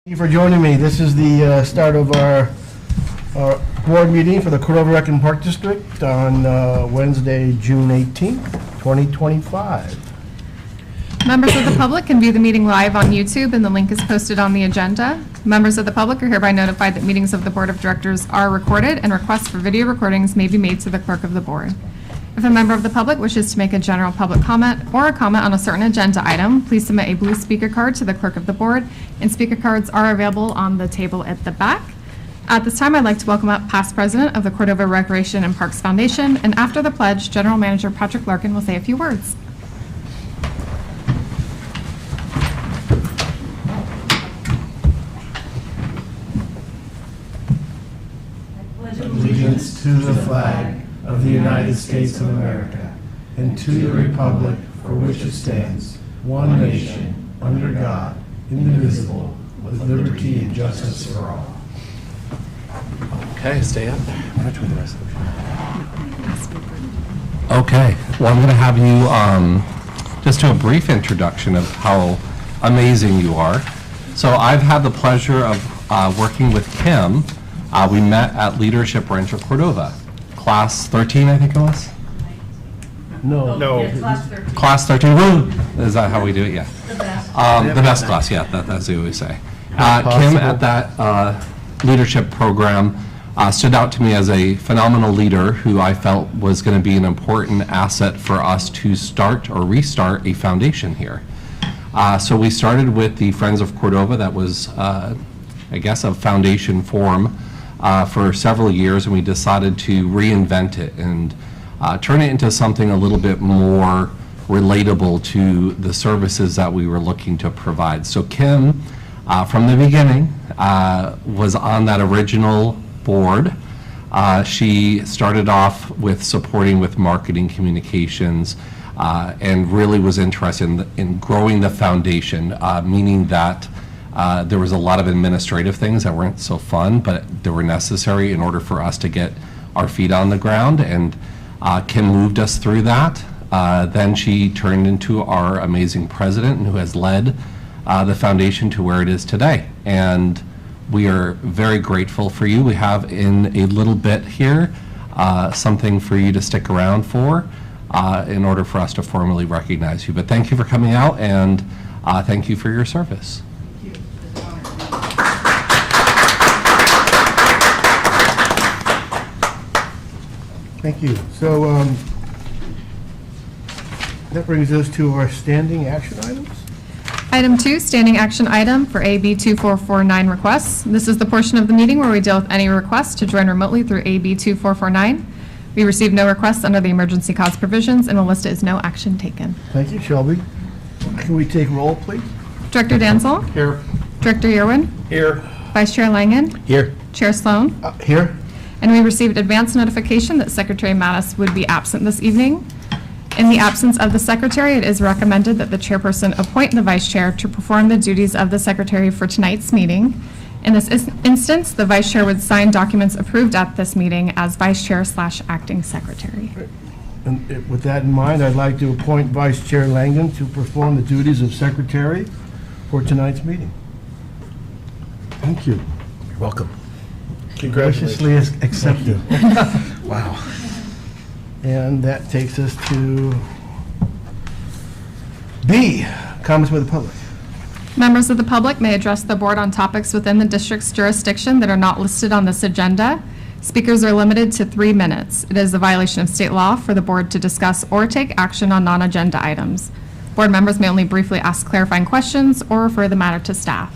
Thank you for joining me. This is the start of our board meeting for the Cordova Rec and Park District on Wednesday, June 18th, 2025. Members of the public can view the meeting live on YouTube, and the link is posted on the agenda. Members of the public are hereby notified that meetings of the Board of Directors are recorded, and requests for video recordings may be made to the clerk of the board. If a member of the public wishes to make a general public comment or a comment on a certain agenda item, please submit a blue speaker card to the clerk of the board, and speaker cards are available on the table at the back. At this time, I'd like to welcome up past president of the Cordova Recreation and Parks Foundation, and after the pledge, General Manager Patrick Larkin will say a few words. Allegiance to the flag of the United States of America and to the republic for which it stands, one nation, under God, indivisible, with liberty and justice for all. Okay, stay up there. Okay, well, I'm going to have you just do a brief introduction of how amazing you are. So I've had the pleasure of working with Kim. We met at Leadership Ranch of Cordova. Class 13, I think it was? No. Class 13, woo! Is that how we do it? Yeah. The best class, yeah, that's what we always say. Kim at that leadership program stood out to me as a phenomenal leader who I felt was going to be an important asset for us to start or restart a foundation here. So we started with the Friends of Cordova. That was, I guess, a foundation form for several years, and we decided to reinvent it and turn it into something a little bit more relatable to the services that we were looking to provide. So Kim, from the beginning, was on that original board. She started off with supporting with marketing communications and really was interested in growing the foundation, meaning that there was a lot of administrative things that weren't so fun, but they were necessary in order for us to get our feet on the ground, and Kim moved us through that. Then she turned into our amazing president, who has led the foundation to where it is today. And we are very grateful for you. We have in a little bit here something for you to stick around for in order for us to formally recognize you. But thank you for coming out, and thank you for your service. Thank you. So that brings us to our standing action items. Item 2, standing action item for AB 2449 requests. This is the portion of the meeting where we deal with any requests to join remotely through AB 2449. We received no requests under the emergency cause provisions, and will list it as no action taken. Thank you, Shelby. Can we take roll, please? Director Danzel? Here. Director Irwin? Here. Vice Chair Langen? Here. Chair Sloan? Here. And we received advance notification that Secretary Mattis would be absent this evening. In the absence of the Secretary, it is recommended that the Chairperson appoint the Vice Chair to perform the duties of the Secretary for tonight's meeting. In this instance, the Vice Chair would sign documents approved at this meeting as Vice Chair/Acting Secretary. And with that in mind, I'd like to appoint Vice Chair Langen to perform the duties of Secretary for tonight's meeting. Thank you. You're welcome. Graciously accepted. Wow. And that takes us to B, comments by the public. Members of the public may address the board on topics within the district's jurisdiction that are not listed on this agenda. Speakers are limited to 3 minutes. It is a violation of state law for the board to discuss or take action on non-agenda items. Board members may only briefly ask clarifying questions or refer the matter to staff.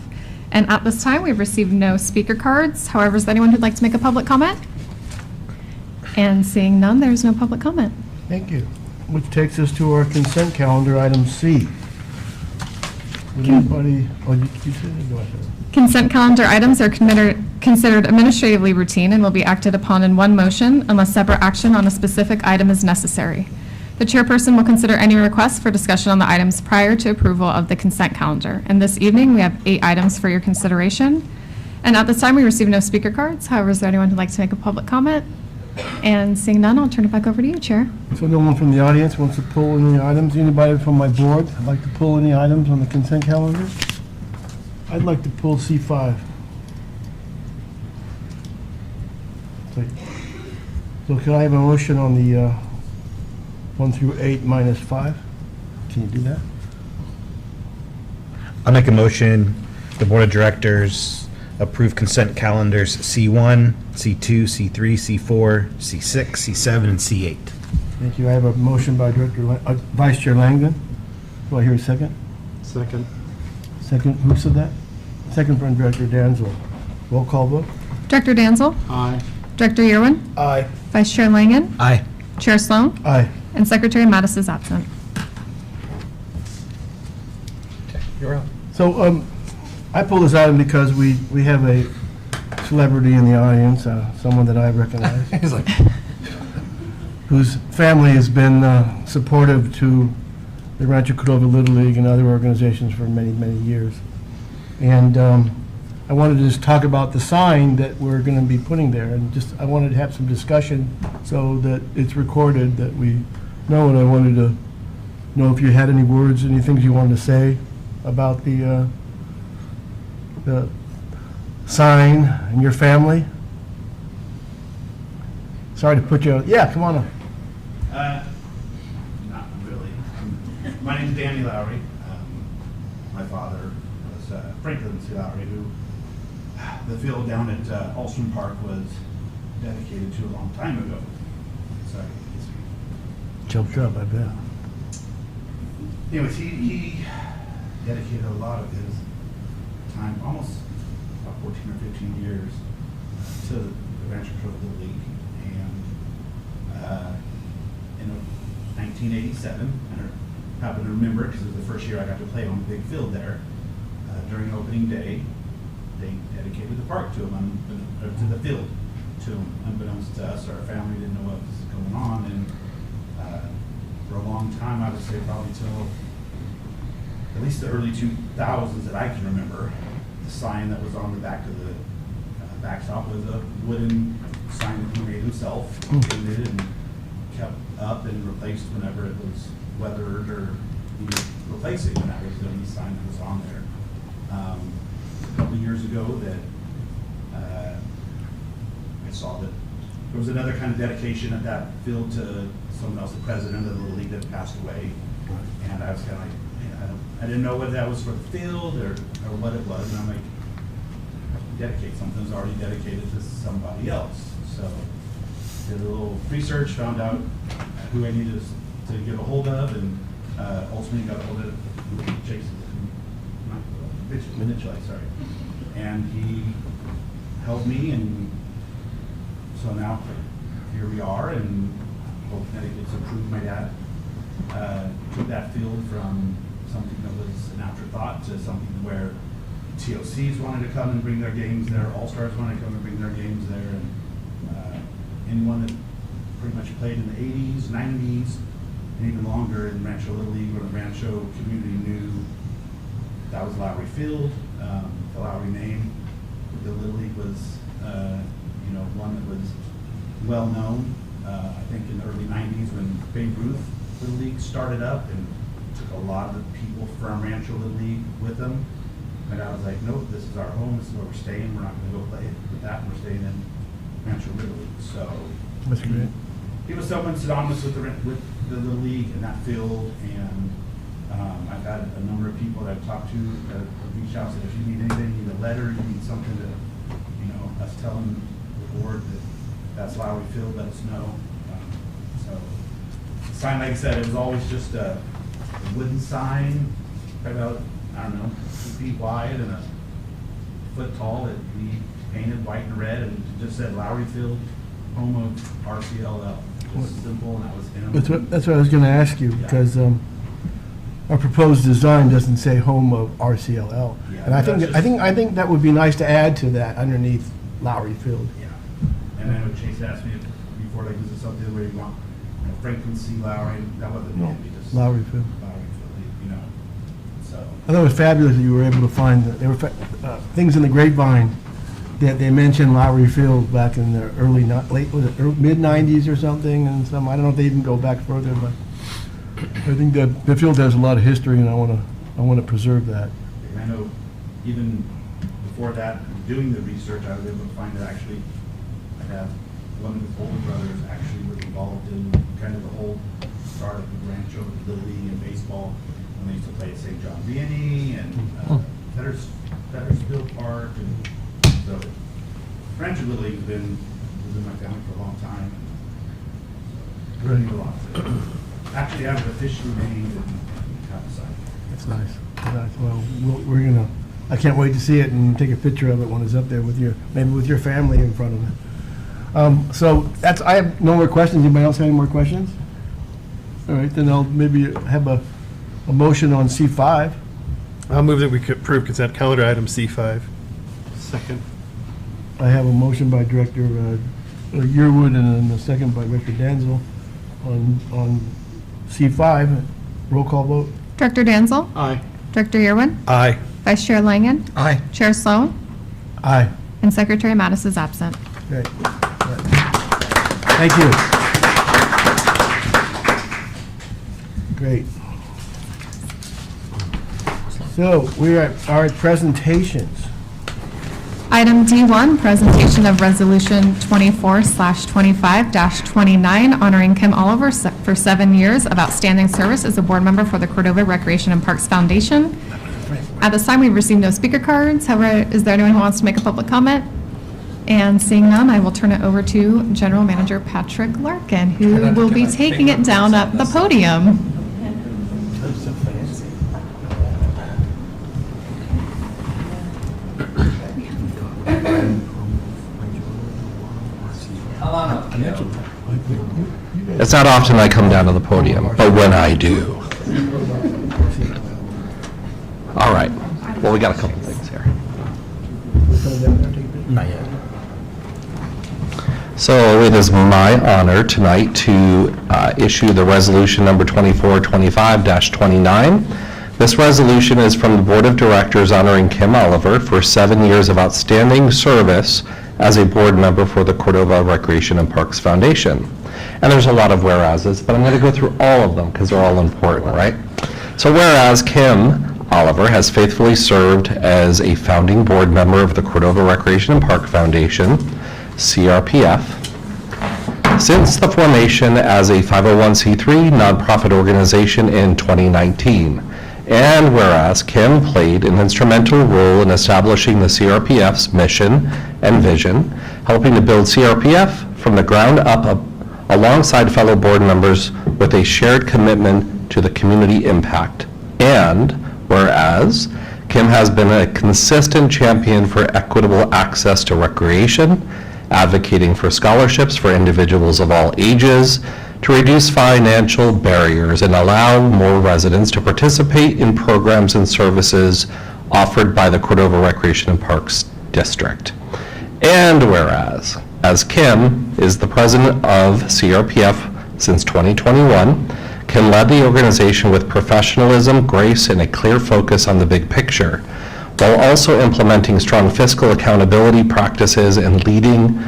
And at this time, we've received no speaker cards. However, is there anyone who'd like to make a public comment? And seeing none, there's no public comment. Thank you. Which takes us to our consent calendar, item C. Would anybody, oh, you said it, go ahead. Consent calendar items are considered administratively routine and will be acted upon in one motion unless separate action on a specific item is necessary. The chairperson will consider any requests for discussion on the items prior to approval of the consent calendar. And this evening, we have 8 items for your consideration. And at this time, we received no speaker cards. However, is there anyone who'd like to make a public comment? And seeing none, I'll turn it back over to you, Chair. So no one from the audience wants to pull any items? Anybody from my board would like to pull any items on the consent calendar? I'd like to pull C5. So can I have a motion on the 1 through 8 minus 5? Can you do that? I'll make a motion, the Board of Directors approve consent calendars C1, C2, C3, C4, C6, C7, and C8. Thank you. I have a motion by Vice Chair Langdon. Do I hear a second? Second. Second, who said that? Second from Director Danzel. Roll call vote? Director Danzel? Aye. Director Irwin? Aye. Vice Chair Langen? Aye. Chair Sloan? Aye. And Secretary Mattis is absent. You're up. So I pulled this item because we have a celebrity in the audience, someone that I recognize, He's like, whose family has been supportive to the Rancho Cordova Little League and other organizations for many, many years. And I wanted to just talk about the sign that we're going to be putting there, and just, I wanted to have some discussion so that it's recorded, that we know, and I wanted to know if you had any words, any things you wanted to say about the sign and your family. Sorry to put you on, yeah, come on up. Not really. My name's Danny Lowry. My father was Franklin C. Lowry, who the field down at Alston Park was dedicated to a long time ago. Sorry. Jumped up, I bet. Anyways, he dedicated a lot of his time, almost about 14 or 15 years, to the Rancho Cordova Little League. And in 1987, I happen to remember because it was the first year I got to play on the big field there. During opening day, they dedicated the park to him, or to the field to him. Unbeknownst to us, our family didn't know what was going on, and for a long time, I would say probably till at least the early 2000s that I can remember, the sign that was on the back of the backstop was a wooden sign that he made himself, painted and kept up and replaced whenever it was weathered, or he would replace it when that was the only sign that was on there. A couple of years ago that I saw that there was another kind of dedication at that field to someone else, the president of the Little League that passed away. And I was kind of like, man, I didn't know whether that was for the field or what it was. And I'm like, dedicate something that's already dedicated to somebody else. So did a little research, found out who I needed to get a hold of, and ultimately got a hold of Mitchell, sorry. And he helped me, and so now here we are, and hoping that it gets approved. My dad took that field from something that was an afterthought to something where TOCs wanted to come and bring their games there, All-Stars wanted to come and bring their games there, and anyone that pretty much played in the 80s, 90s, and even longer in Rancho Little League, or the Rancho community knew that was Lowry Field. The Lowry name, the Little League was, one that was well known. I think in the early 90s when Babe Ruth Little League started up, and took a lot of the people from Rancho Little League with them. And I was like, nope, this is our home, this is where we're staying, we're not gonna go play with that, we're staying in Rancho Little League. So That's great. he was someone synonymous with the Little League and that field, and I've had a number of people that I've talked to that have reached out and said, if you need anything, you need a letter, you need something to, us telling the board that that's Lowry Field, let us know. So the sign, like I said, it was always just a wooden sign, about, I don't know, 2 feet wide and a foot tall, that we painted white and red, and it just said Lowry Field, home of RCLL. Just simple, and that was him. That's what I was going to ask you, because our proposed design doesn't say home of RCLL. Yeah, And I think, that's I think that would be nice to add to that underneath Lowry Field. Yeah. And then when Chase asked me before, like, is it something where you want Franklin C. Lowry? That wasn't No, it. We just Lowry Field. Lowry Field, so. I thought it was fabulous that you were able to find, there were things in the grapevine that they mentioned Lowry Field back in the mid-90s or something, and some, I don't know if they even go back further, but I think that the field has a lot of history, and I want to preserve that. And I know even before that, doing the research, I was able to find that actually I have one of his older brothers actually was involved in kind of the whole start of the Rancho Little League and baseball when they used to play at St. John Vianney and Feddersfield Park. And so Rancho Little League was in my family for a long time. And so, really a lot. Actually, I was officially named in Copside. That's nice. Nice. Well, we're gonna, I can't wait to see it and take a picture of it when it's up there with your, maybe with your family in front of it. So that's, I have no more questions. Anybody else have any more questions? All right, then I'll maybe have a motion on C5. I'll move that we could approve consent calendar item C5. Second. I have a motion by Director Yearwood and then a second by Director Danzel on C5. Roll call vote. Director Danzel? Aye. Director Yearwood? Aye. Vice Chair Langen? Aye. Chair Sloan? Aye. And Secretary Mattis is absent. Great. Thank you. Great. So we are at presentations. Item D1, presentation of Resolution 24/25-29, honoring Kim Oliver for 7 years of outstanding service as a board member for the Cordova Recreation and Parks Foundation. At this time, we've received no speaker cards. However, is there anyone who wants to make a public comment? And seeing none, I will turn it over to General Manager Patrick Larkin, who will be taking it down at the podium. It's not often I come down to the podium, but when I do. All right. Well, we got a couple things here. Not yet. So it is my honor tonight to issue the resolution number 2425-29. This resolution is from the Board of Directors honoring Kim Oliver for 7 years of outstanding service as a board member for the Cordova Recreation and Parks Foundation. And there's a lot of whereases, but I'm going to go through all of them because they're all important, right? So whereas Kim Oliver has faithfully served as a founding board member of the Cordova Recreation and Park Foundation, CRPF, since the formation as a 501c3 nonprofit organization in 2019. And whereas Kim played an instrumental role in establishing the CRPF's mission and vision, helping to build CRPF from the ground up alongside fellow board members with a shared commitment to the community impact. And whereas Kim has been a consistent champion for equitable access to recreation, advocating for scholarships for individuals of all ages, to reduce financial barriers and allow more residents to participate in programs and services offered by the Cordova Recreation and Parks District. And whereas, as Kim is the president of CRPF since 2021, Kim led the organization with professionalism, grace, and a clear focus on the big picture, while also implementing strong fiscal accountability practices and leading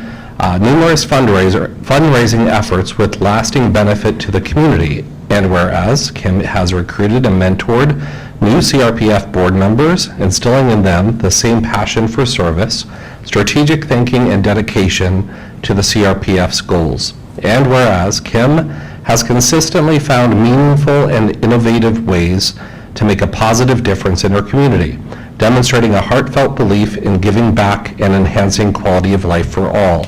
numerous fundraising efforts with lasting benefit to the community. And whereas Kim has recruited and mentored new CRPF board members, instilling in them the same passion for service, strategic thinking, and dedication to the CRPF's goals. And whereas Kim has consistently found meaningful and innovative ways to make a positive difference in her community, demonstrating a heartfelt belief in giving back and enhancing quality of life for all.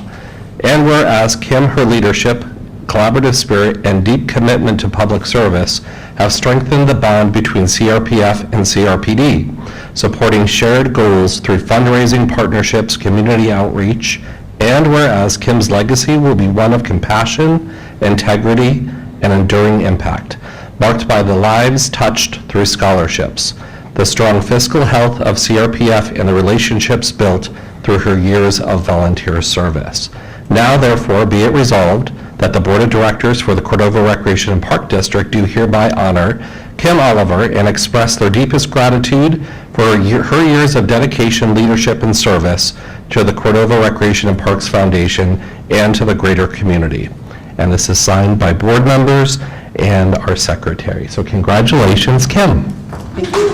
And whereas Kim, her leadership, collaborative spirit, and deep commitment to public service have strengthened the bond between CRPF and CRPD, supporting shared goals through fundraising partnerships, community outreach, and whereas Kim's legacy will be one of compassion, integrity, and enduring impact, marked by the lives touched through scholarships, the strong fiscal health of CRPF, and the relationships built through her years of volunteer service. Now, therefore, be it resolved that the Board of Directors for the Cordova Recreation and Park District do hereby honor Kim Oliver and express their deepest gratitude for her years of dedication, leadership, and service to the Cordova Recreation and Parks Foundation and to the greater community. And this is signed by board members and our secretary. So congratulations, Kim. Thank you.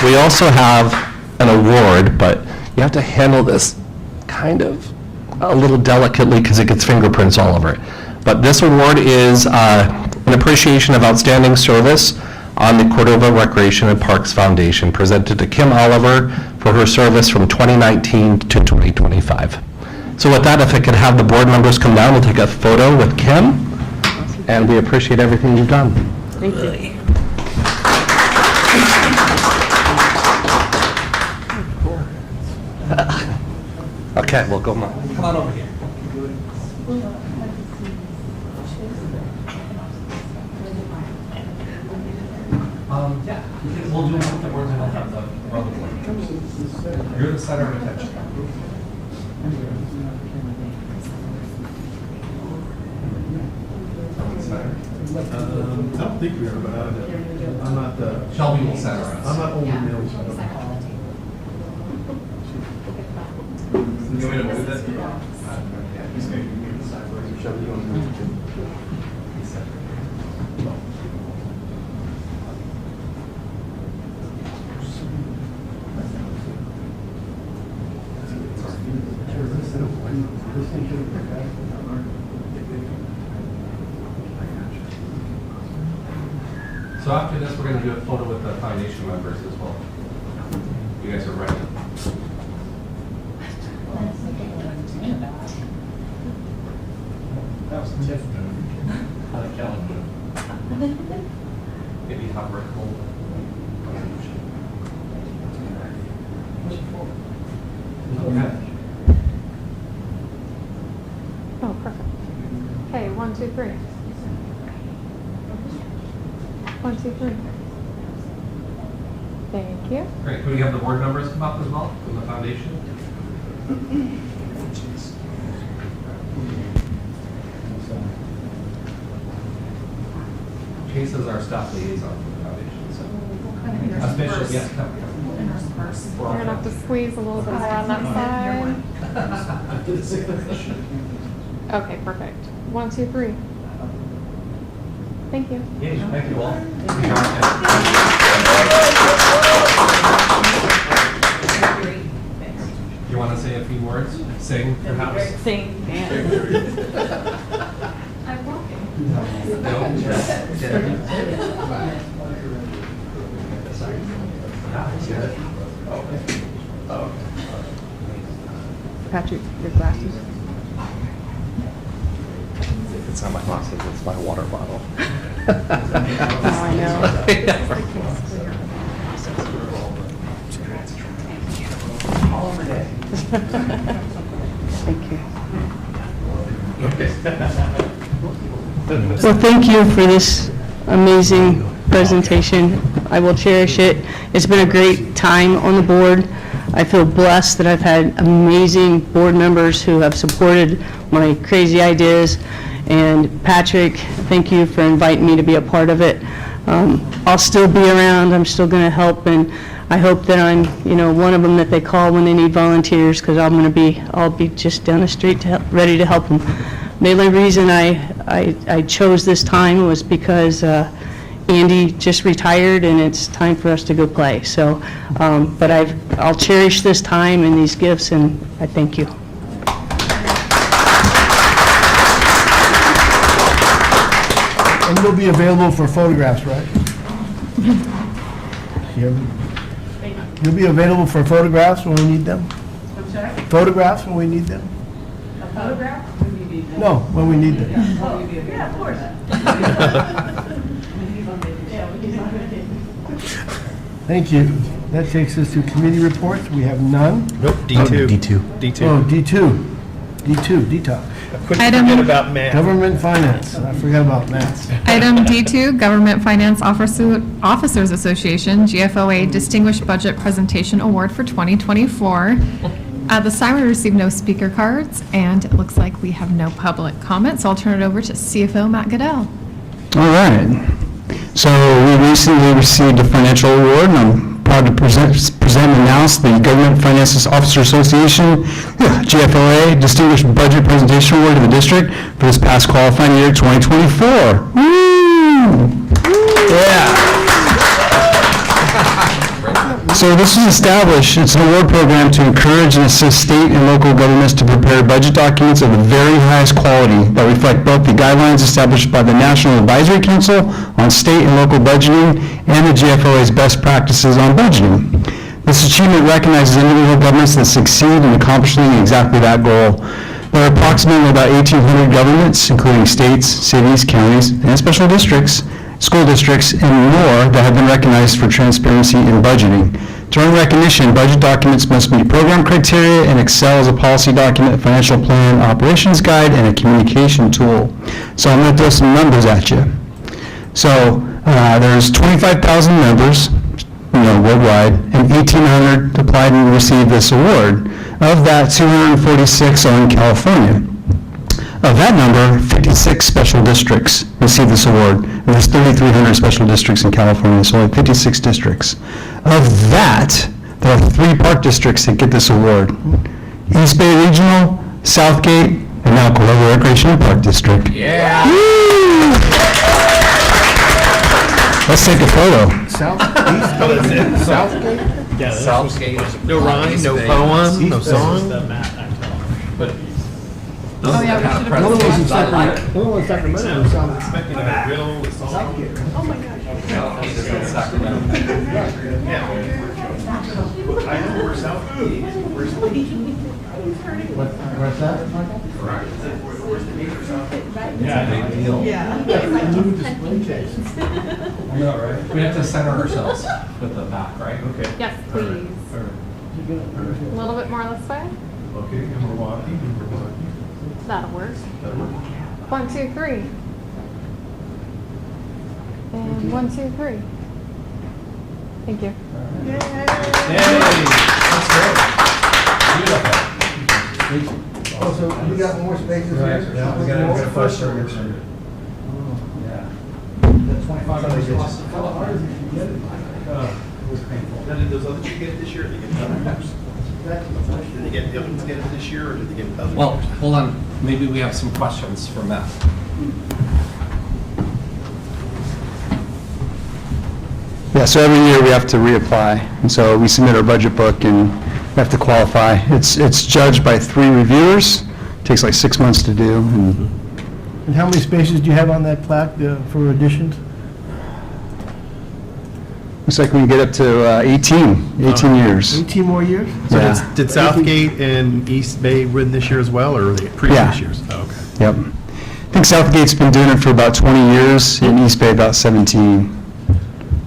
We also have an award, but you have to handle this kind of a little delicately because it gets fingerprints all over it. But this award is an appreciation of outstanding service on the Cordova Recreation and Parks Foundation, presented to Kim Oliver for her service from 2019 to 2025. So with that, if I could have the board members come down, we'll take a photo with Kim, and we appreciate everything you've done. Thank you. Okay, we'll go now. Come on over here. Yeah, we'll do it with the words and we'll have the other board. You're the center of attention. I don't think we are, but I'm not the, Shelby will center us. I'm not old enough. You want me to move this? Shelby, you want to move it too? So after this, we're going to do a photo with the foundation members as well. You guys are ready? That was Tiff move. How the Kellen move. Maybe have Rick hold it. Okay. Oh, perfect. Okay, 1, 2, 3. 1, 2, 3. Thank you. Great. Can we have the board members come up as well from the foundation? Chase is our staff liaison for the foundation. So. Official, yes, come. You're going to have to squeeze a little bit more on that side. Okay, perfect. 1, 2, 3. Thank you. Yeah, thank you all. You want to say a few words? Sing, perhaps? Sing. I'm walking. Patrick, your glasses. It's not my glasses, it's my water bottle. Oh, I know. Thank you. Well, thank you for this amazing presentation. I will cherish it. It's been a great time on the board. I feel blessed that I've had amazing board members who have supported my crazy ideas. And Patrick, thank you for inviting me to be a part of it. I'll still be around. I'm still going to help, and I hope that I'm, one of them that they call when they need volunteers, because I'll be just down the street ready to help them. The only reason I chose this time was because Andy just retired, and it's time for us to go play. So, but I'll cherish this time and these gifts, and I thank you. And you'll be available for photographs, right? You'll be available for photographs when we need them? I'm sorry? Photographs when we need them? A photograph? When you need them? No, when we need them. Oh, yeah, of course. Thank you. That takes us to committee reports. We have none. Nope, D2. D2. Oh, D2. D2, DTOP. Quick Item- forget about math. Government finance. I forgot about math. Item D2, Government Finance Officers Association, GFOA Distinguished Budget Presentation Award for 2024. This time we received no speaker cards, and it looks like we have no public comment, so I'll turn it over to CFO Matt Goodell. All right. So we recently received a financial award, and I'm proud to present and announce the Government Finance Officer Association, GFOA, Distinguished Budget Presentation Award to the district for this past qualifying year, 2024. Woo! Yeah. So this was established, it's an award program to encourage and assist state and local governments to prepare budget documents of the very highest quality that reflect both the guidelines established by the National Advisory Council on state and local budgeting and the GFOA's best practices on budgeting. This achievement recognizes individual governments that succeed in accomplishing exactly that goal. There are approximately about 1,800 governments, including states, cities, counties, and special districts, school districts, and more that have been recognized for transparency in budgeting. To earn recognition, budget documents must meet program criteria and excel as a policy document, financial plan, operations guide, and a communication tool. So I'm going to throw some numbers at you. So there's 25,000 members, worldwide, and 1,800 applied and received this award. Of that, 246 are in California. Of that number, 56 special districts received this award. And there's 3,300 special districts in California, so only 56 districts. Of that, there are 3 park districts that get this award. East Bay Regional, Southgate, and now Cordova Recreational Park District. Yeah! Let's take a photo. Southgate? No rhyme, no poem, no song? Oh, yeah, we should have. One of those in Sacramento, sounds I know where Southgate is. Where's that, Michael? Where's the major Southgate? We have to center ourselves with the back, right? Okay. Yes, please. A little bit more this way. Okay, and we're walking. That'll work. 1, 2, 3. And 1, 2, 3. Thank you. Hey, that's great. Beautiful. Oh, so we got more spaces here? Yeah, we got a first service. That's 25. How hard is it to get it? It was painful. Did those other two get it this year, or did they get the other years? Did they get the other ones get it this year, or did they get the other? Well, hold on, maybe we have some questions for Matt. Yeah, so every year we have to reapply, and so we submit our budget book and we have to qualify. It's judged by 3 reviewers, takes like 6 months to do, and And how many spaces do you have on that plaque for additions? looks like we can get up to 18 years. 18 more years? Yeah. Did Southgate and East Bay win this year as well, or were they Yeah. previous years? Oh, okay. Yep. I think Southgate's been doing it for about 20 years, and East Bay about 17.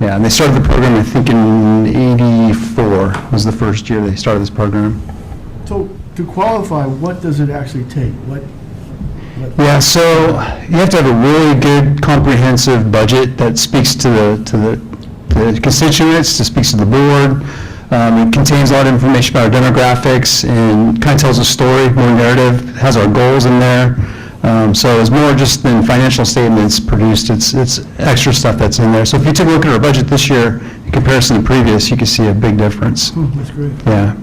Yeah, and they started the program, I think, in '84 was the first year they started this program. So to qualify, what does it actually take? Yeah, so you have to have a really good comprehensive budget that speaks to the constituents, that speaks to the board. It contains a lot of information about our demographics and kind of tells a story, more narrative, has our goals in there. So it's more just than financial statements produced, it's extra stuff that's in there. So if you take a look at our budget this year in comparison to previous, you can see a big difference. That's great. Yeah.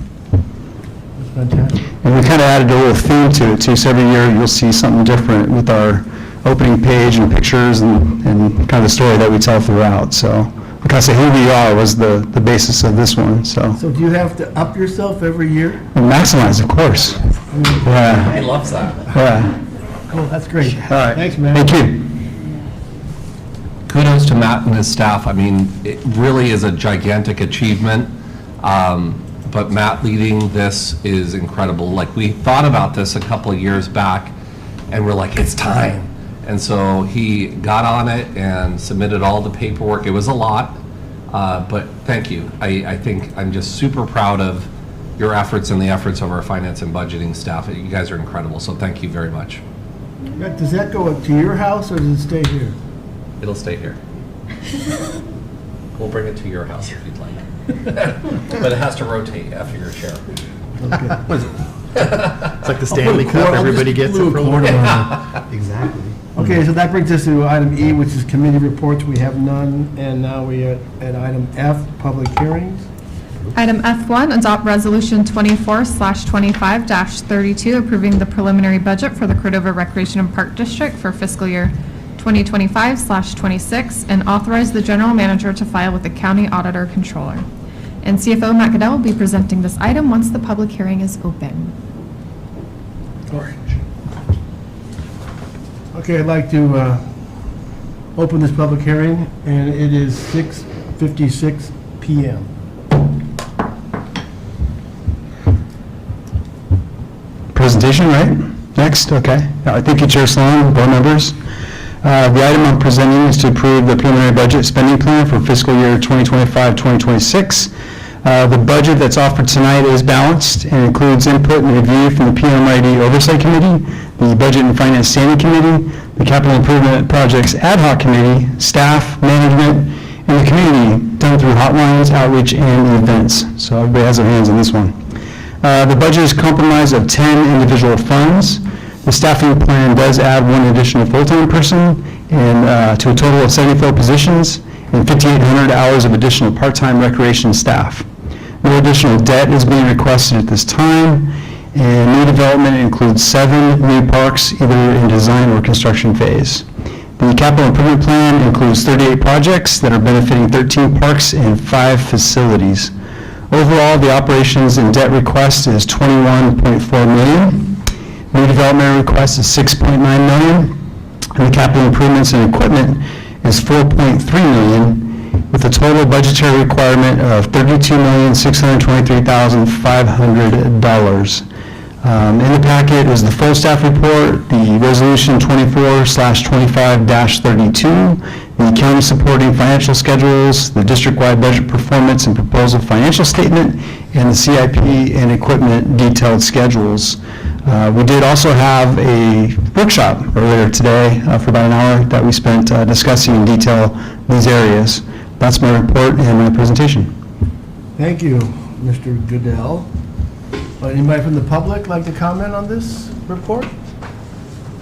That's fantastic. And we kind of added a little theme to it too, so every year you'll see something different with our opening page and pictures and kind of the story that we tell throughout. So, like I say, who we are was the basis of this one, so. So do you have to up yourself every year? And maximize, of course. Yeah, He loves that. yeah. Cool, that's great. All right. Thanks, man. Thank you. Kudos to Matt and his staff. I mean, it really is a gigantic achievement. But Matt leading this is incredible. Like, we thought about this a couple of years back, and we're like, it's time. And so he got on it and submitted all the paperwork. It was a lot, but thank you. I think I'm just super proud of your efforts and the efforts of our finance and budgeting staff. You guys are incredible, so thank you very much. Does that go up to your house or does it stay here? It'll stay here. We'll bring it to your house if you'd like. But it has to rotate after your chair. It's like the Stanley Cup, everybody gets it for a little. Exactly. Okay, so that brings us to item E, which is committee reports. We have none, and now we are at item F, public hearings. Item F1, adopt resolution 24/25-32, approving the preliminary budget for the Cordova Recreation and Park District for fiscal year 2025/26, and authorize the general manager to file with the county auditor controller. And CFO Matt Goodell will be presenting this item once the public hearing is open. Okay, I'd like to open this public hearing, and it is 6:56 PM. Presentation, right? Next, okay. Thank you, Chair Sloan, board members. The item I'm presenting is to approve the preliminary budget spending plan for fiscal year 2025-2026. The budget that's offered tonight is balanced and includes input and review from the PMID Oversight Committee, the Budget and Finance Standing Committee, the Capital Improvement Projects Ad Hoc Committee, staff, management, and the community, done through hotlines, outreach, and events. So everybody has their hands on this one. The budget is comprised of 10 individual funds. The staffing plan does add one additional full-time person and to a total of 74 positions and 5,800 hours of additional part-time recreation staff. No additional debt is being requested at this time, and new development includes 7 new parks, either in design or construction phase. The capital improvement plan includes 38 projects that are benefiting 13 parks and 5 facilities. Overall, the operations and debt request is $21.4 million. New development request is $6.9 million, and the capital improvements and equipment is $4.3 million, with a total budgetary requirement of $32,623,500. In the packet is the full staff report, the resolution 24/25-32, the county supporting financial schedules, the district-wide budget performance and proposal financial statement, and the CIP and equipment detailed schedules. We did also have a workshop earlier today for about an hour that we spent discussing in detail these areas. That's my report and my presentation. Thank you, Mr. Goodell. Anybody from the public like to comment on this report?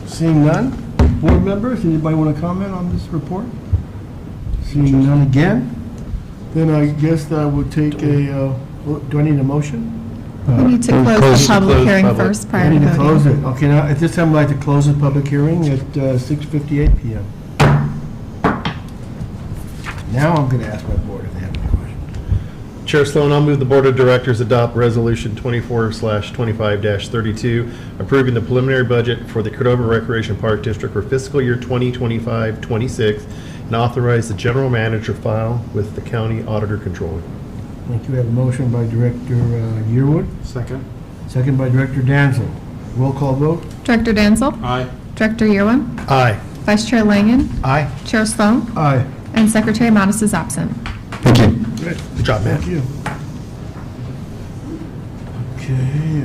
Seeing none. Board members, anybody want to comment on this report? Seeing none again, then I guess that would take a, do I need a motion? We need to close the public hearing first I prior to need to close voting. it. Okay, now, at this time, I'd like to close the public hearing at 6:58 PM. Now I'm going to ask my board if they have any questions. Chair Sloan, I'll move the Board of Directors adopt Resolution 24/25-32, approving the preliminary budget for the Cordova Recreation Park District for fiscal year 2025-26, and authorize the general manager file with the county auditor controller. Thank you. We have a motion by Director Yearwood, Second. second by Director Danzel. Roll call vote. Director Danzel? Aye. Director Yearwood? Aye. Vice Chair Langen? Aye. Chair Sloan? Aye. And Secretary Mattis is absent. Thank you. Good. Good job, man. Thank you. Okay,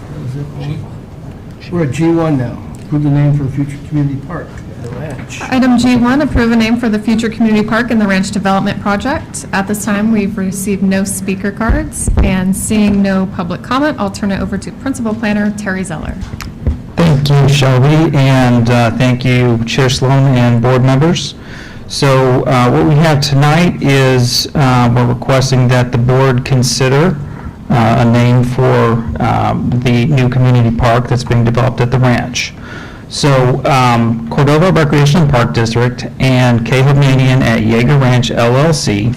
that was it. We're at G1 now. Approve the name for the future community park, the ranch. Item G1, approve a name for the future community park in the Ranch Development Project. At this time, we've received no speaker cards, and seeing no public comment, I'll turn it over to Principal Planner Terry Zeller. Thank you, Shelby, and thank you, Chair Sloan and board members. So what we have tonight is we're requesting that the board consider a name for the new community park that's being developed at the ranch. So Cordova Recreation and Park District and K. Hovnanian at Jaeger Ranch LLC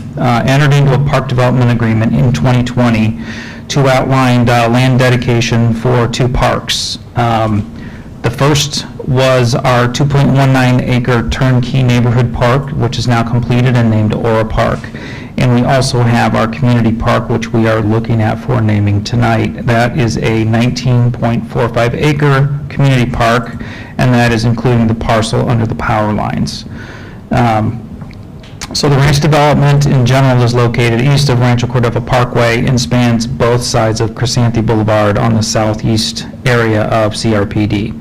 entered into a park development agreement in 2020 to outline land dedication for 2 parks. The first was our 2.19 acre turnkey neighborhood park, which is now completed and named Aura Park. And we also have our community park, which we are looking at for naming tonight. That is a 19.45 acre community park, and that is including the parcel under the power lines. So the ranch development in general is located east of Rancho Cordova Parkway and spans both sides of Crescenti Boulevard on the southeast area of CRPD.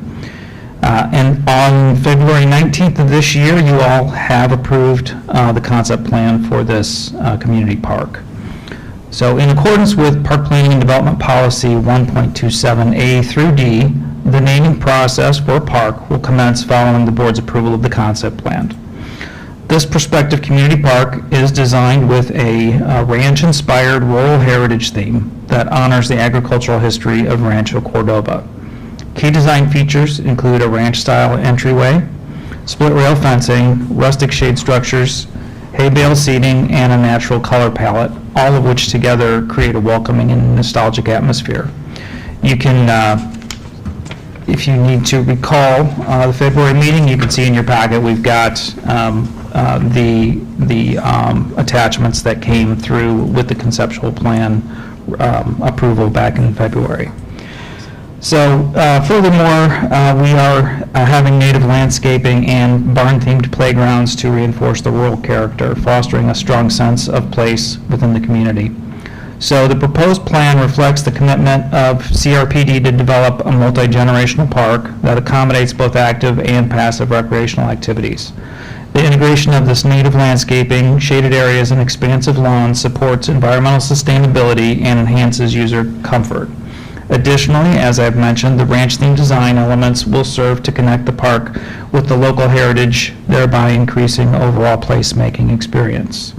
And on February 19th of this year, you all have approved the concept plan for this community park. So in accordance with Park Planning and Development Policy 1.27A through D, the naming process for a park will commence following the board's approval of the concept plan. This prospective community park is designed with a ranch-inspired rural heritage theme that honors the agricultural history of Rancho Cordova. Key design features include a ranch-style entryway, split rail fencing, rustic shade structures, hay bale seating, and a natural color palette, all of which together create a welcoming and nostalgic atmosphere. You can, if you need to recall the February meeting, you can see in your packet, we've got the attachments that came through with the conceptual plan approval back in February. So furthermore, we are having native landscaping and barn-themed playgrounds to reinforce the rural character, fostering a strong sense of place within the community. So the proposed plan reflects the commitment of CRPD to develop a multi-generational park that accommodates both active and passive recreational activities. The integration of this native landscaping, shaded areas, and expansive lawns supports environmental sustainability and enhances user comfort. Additionally, as I've mentioned, the ranch-themed design elements will serve to connect the park with the local heritage, thereby increasing overall placemaking experience.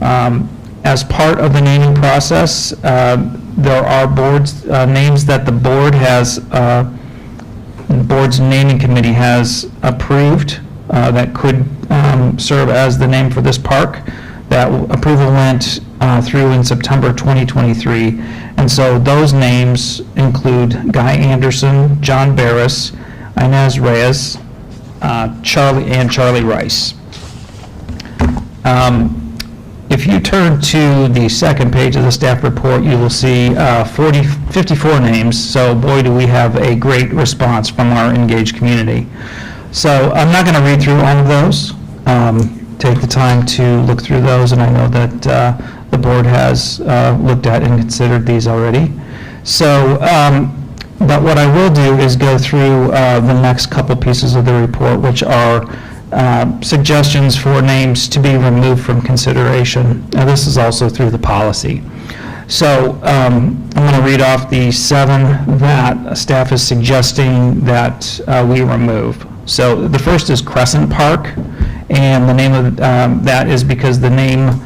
As part of the naming process, there are names that the board's naming committee has approved that could serve as the name for this park. That approval went through in September 2023, and so those names include Guy Anderson, John Barris, Inez Reyes, Charlie Rice. If you turn to the second page of the staff report, you will see 54 names, so boy, do we have a great response from our engaged community. So I'm not going to read through all of those. Take the time to look through those, and I know that the board has looked at and considered these already. So, but what I will do is go through the next couple pieces of the report, which are suggestions for names to be removed from consideration. Now, this is also through the policy. So I'm going to read off the 7 that staff is suggesting that we remove. So the first is Crescent Park, and the name of that is because the name,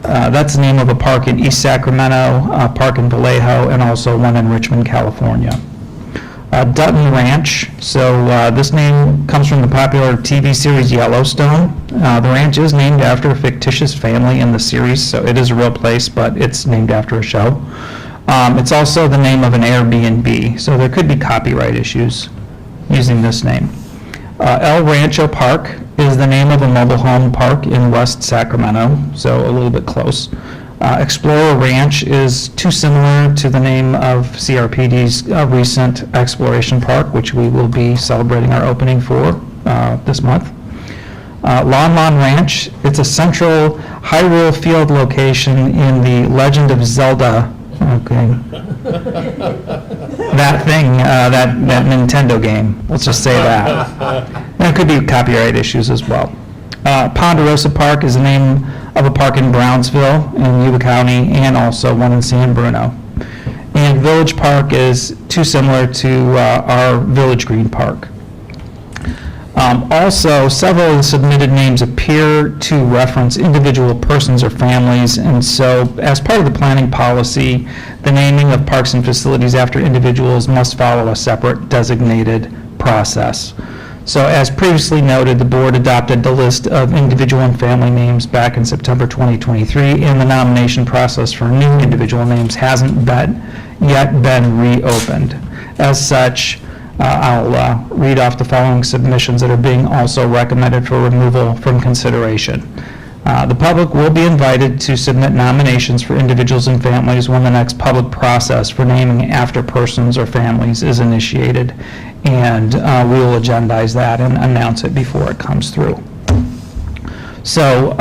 that's the name of a park in East Sacramento, a park in Vallejo, and also one in Richmond, California. Dutton Ranch, so this name comes from the popular TV series Yellowstone. The ranch is named after a fictitious family in the series, so it is a real place, but it's named after a show. It's also the name of an Airbnb, so there could be copyright issues using this name. El Rancho Park is the name of a mobile home park in West Sacramento, so a little bit close. Explorer Ranch is too similar to the name of CRPD's recent exploration park, which we will be celebrating our opening for this month. Lon Lon Ranch, it's a central Hyrule field location in the Legend of Zelda, okay, that thing, that Nintendo game, let's just say that. There could be copyright issues as well. Ponderosa Park is the name of a park in Brownsville in Yuba County, and also one in San Bruno. And Village Park is too similar to our Village Green Park. Also, several of the submitted names appear to reference individual persons or families, and so as part of the planning policy, the naming of parks and facilities after individuals must follow a separate designated process. So as previously noted, the board adopted the list of individual and family names back in September 2023, and the nomination process for new individual names hasn't yet been reopened. As such, I'll read off the following submissions that are being also recommended for removal from consideration. The public will be invited to submit nominations for individuals and families when the next public process for naming after persons or families is initiated, and we will agendize that and announce it before it comes through. So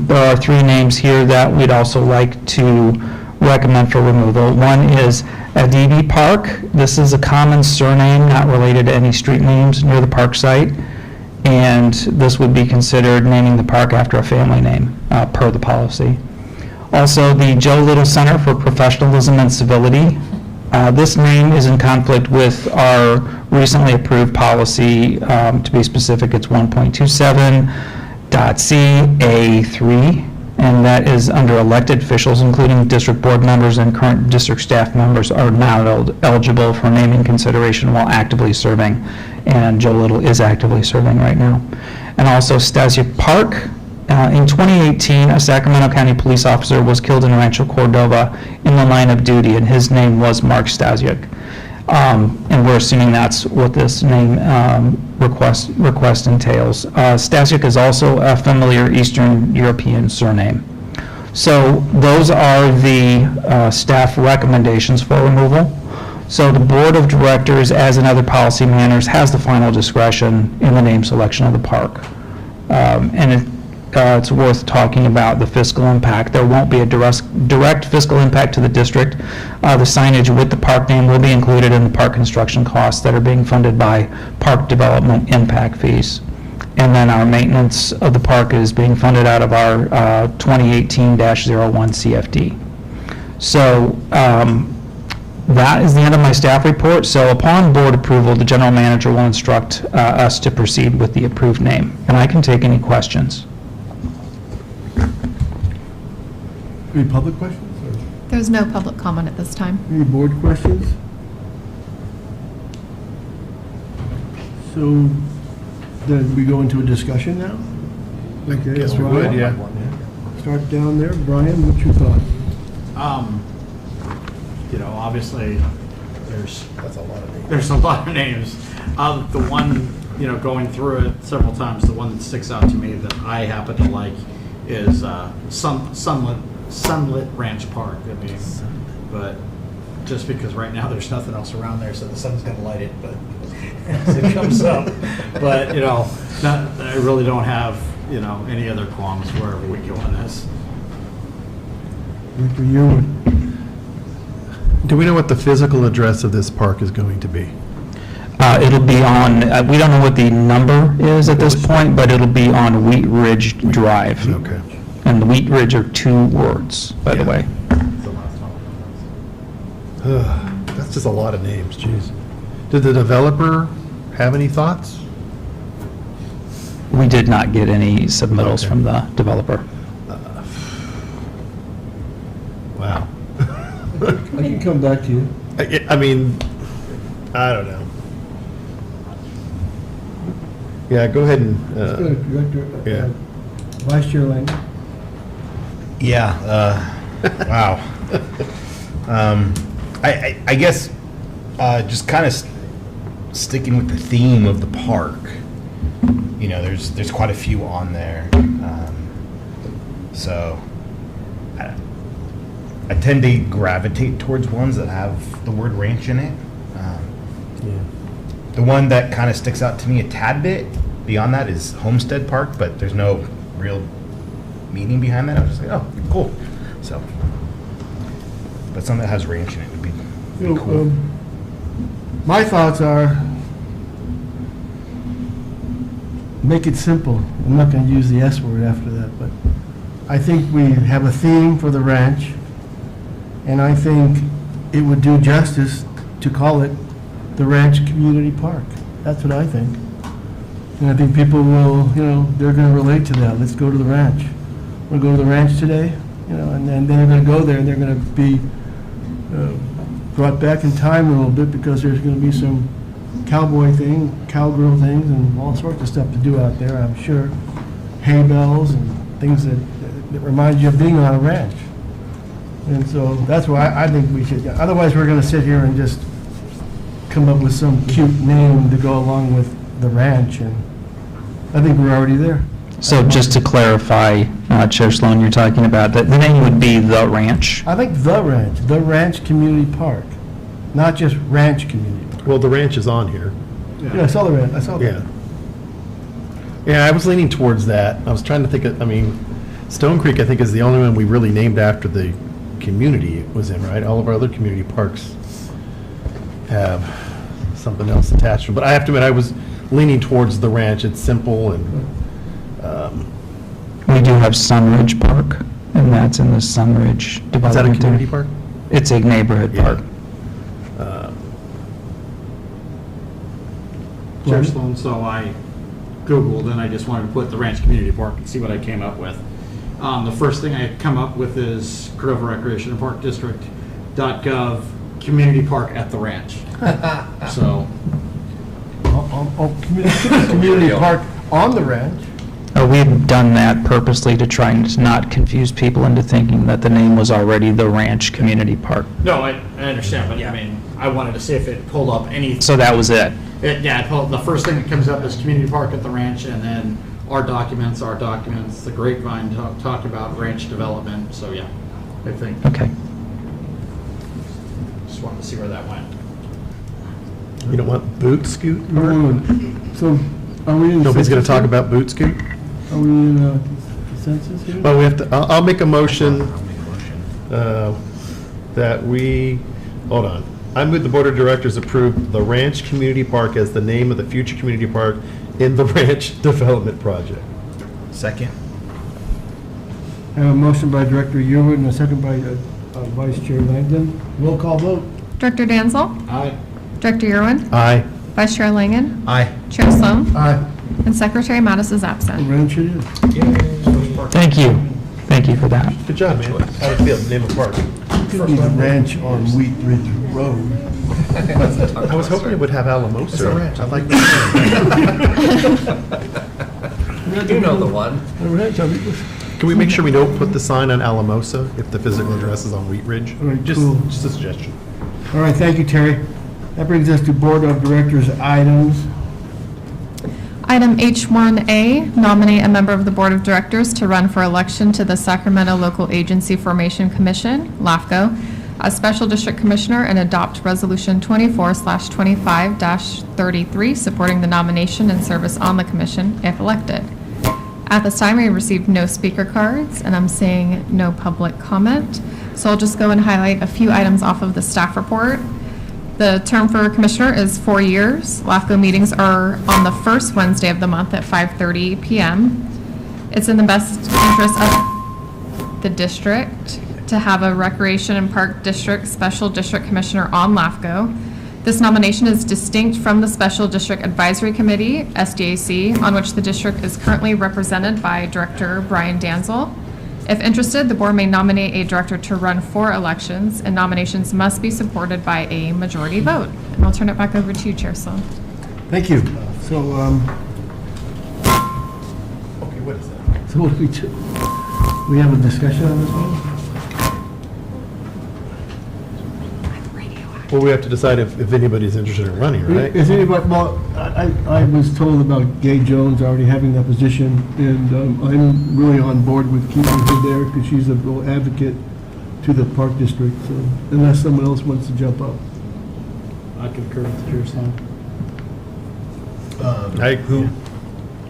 there are 3 names here that we'd also like to recommend for removal. One is Adibi Park. This is a common surname not related to any street names near the park site, and this would be considered naming the park after a family name per the policy. Also, the Joe Little Center for Professionalism and Civility. This name is in conflict with our recently approved policy. To be specific, it's 1.27.C.A.3, and that is under elected officials, including district board members and current district staff members are not eligible for naming consideration while actively serving, and Joe Little is actively serving right now. And also Stasia Park, In 2018, a Sacramento County police officer was killed in Rancho Cordova in the line of duty, and his name was Mark Stasiuk. And we're assuming that's what this name request entails. Stasiuk is also a familiar Eastern European surname. So those are the staff recommendations for removal. So the Board of Directors, as in other policy matters, has the final discretion in the name selection of the park. And it's worth talking about the fiscal impact. There won't be a direct fiscal impact to the district. The signage with the park name will be included in the park construction costs that are being funded by park development impact fees. And then our maintenance of the park is being funded out of our 2018-01 CFD. So that is the end of my staff report. So upon board approval, the general manager will instruct us to proceed with the approved name. And I can take any questions. Any public questions? Or There's no public comment at this time. any board questions? So, then we go into a discussion now? Okay, Yes, we Brian? would, yeah. Start down there. Brian, what's your thought? You know, obviously, there's That's a lot of names. a lot of names. The one, you know, going through it several times, the one that sticks out to me that I happen to like is Sunlit Ranch Park. I mean, but just because right now there's nothing else around there, so the sun's gonna light it, but as it comes up. But, you know, I really don't have, you know, any other qualms wherever we go on this. Victor, you, Do we know what the physical address of this park is going to be? It'll be on, we don't know what the number is at this point, but it'll be on Wheat Ridge Drive. Okay. And the Wheat Ridge are 2 words, by the Yeah. way. That's just a lot of names, jeez. Did the developer have any thoughts? We did not get any submittals Okay. from the developer. Wow. I can come back to you. I mean, I don't know. Yeah, go ahead and, Good, Director, yeah. Vice Chair Lang. Yeah, wow. I guess, just kind of sticking with the theme of the park, you know, there's quite a few on there. So I tend to gravitate towards ones that have the word ranch in it. The one that kind of sticks out to me a tad bit beyond that is Homestead Park, but there's no real meaning behind that. I was just like, oh, cool. So, but something that has ranch in it would be You know, cool. my thoughts are, make it simple. I'm not going to use the S word after that, but I think we have a theme for the ranch, and I think it would do justice to call it the Ranch Community Park. That's what I think. And I think people will, you know, they're going to relate to that. Let's go to the ranch. We'll go to the ranch today, you know, and then they're going to go there and they're going to be brought back in time a little bit because there's going to be some cowboy thing, cowgirl things, and all sorts of stuff to do out there, I'm sure. Hay bales and things that remind you of being on a ranch. And so that's why I think we should, otherwise we're going to sit here and just come up with some cute name to go along with the ranch, and I think we're already there. So just to clarify, Chair Sloan, you're talking about, that the name would be The Ranch. I think the Ranch Community Park, not just Ranch Community Park. Well, the ranch is on here. Yeah, I saw the ranch, I saw Yeah. that. Yeah, I was leaning towards that. I was trying to think of, I mean, Stone Creek, I think, is the only one we really named after the community it was in, right? All of our other community parks have something else attached to them. But I have to admit, I was leaning towards the ranch. It's simple and, We do have Sunridge Park, and that's in the Sunridge development. is that a community area. park? It's a neighborhood Yeah. park. Chair Sloan, so I Googled and I just wanted to put the Ranch Community Park and see what I came up with. The first thing I come up with is Cordova Recreation and Park District.gov, Community Park at the Ranch. So, Community Park on the ranch. We had done that purposely to try and not confuse people into thinking that the name was already the Ranch Community Park. No, I understand, but I mean, I wanted to see if it pulled up any. So that was it. Yeah, it pulled, the first thing that comes up is community park at the ranch, and then our documents, the grapevine talk about ranch development, so yeah, I think, Okay. just wanted to see where that went. You don't want Boot Scoot? So, are we in? Nobody's going consensus to talk here? about Boot Scoot? Are we in consensus here? Well, we have to, I'll make a motion I'll make a motion. that we, hold on. I move the Board of Directors approve the Ranch Community Park as the name of the future community park in the Ranch Development Project. Second? I have a motion by Director Yearwood and a second by Vice Chair Langdon. Roll call vote. Director Danzel? Aye. Director Irwin? Aye. Vice Chair Langen? Aye. Chair Sloan? Aye. And Secretary Mattis is absent. Ranch it is. Thank you. Thank you for that. Good job, man. How would it feel to name a park? Could be the ranch on Wheat Ridge Road. I was hoping it would have Alamosa. I like that. You know the one. The ranch on Can we make sure we don't put the sign on Alamosa if the physical address is on Wheat Ridge? All right, Just cool. just a suggestion. All right, thank you, Terry. That brings us to Board of Directors items. Item H1A, nominate a member of the Board of Directors to run for election to the Sacramento Local Agency Formation Commission, LAFCO, as Special District Commissioner and adopt Resolution 24/25-33, supporting the nomination and service on the commission if elected. At this time, we received no speaker cards, and I'm seeing no public comment. So I'll just go and highlight a few items off of the staff report. The term for commissioner is 4 years. LAFCO meetings are on the first Wednesday of the month at 5:30 p.m. It's in the best interest of the district to have a Recreation and Park District Special District Commissioner on LAFCO. This nomination is distinct from the Special District Advisory Committee, SDAC, on which the district is currently represented by Director Brian Danzel. If interested, the board may nominate a director to run for elections, and nominations must be supported by a majority vote. And I'll turn it back over to you, Chair Sloan. Thank you. So, Okay, what is that? so what do we do? We have a discussion on this one? Well, we have to decide if anybody's interested in running, right? Is anybody, well, I was told about Gay Jones already having that position, and I'm really on board with keeping her there because she's a real advocate to the Park District, so unless someone else wants to jump up. I concur with Chair Sloan. Who?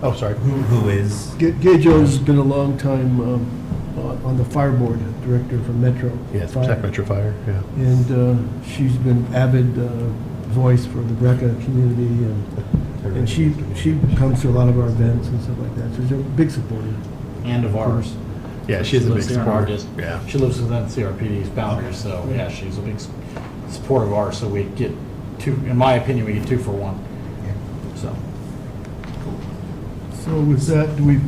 Oh, sorry. Who is? Gay Jones has been a long time on the fire board, director for Metro. Yes, Fire. Tech Metro Fire, yeah. And she's been avid voice for the Breca community, and she comes to a lot of our events and stuff like that, so she's a big supporter. And of ours. Yeah, she's a big Lives here in our supporter. district. Yeah. She lives within CRPD's boundaries, so yeah, she's a big supporter of ours, so we get two, in my opinion, we get 2 for 1. So, So with that, do we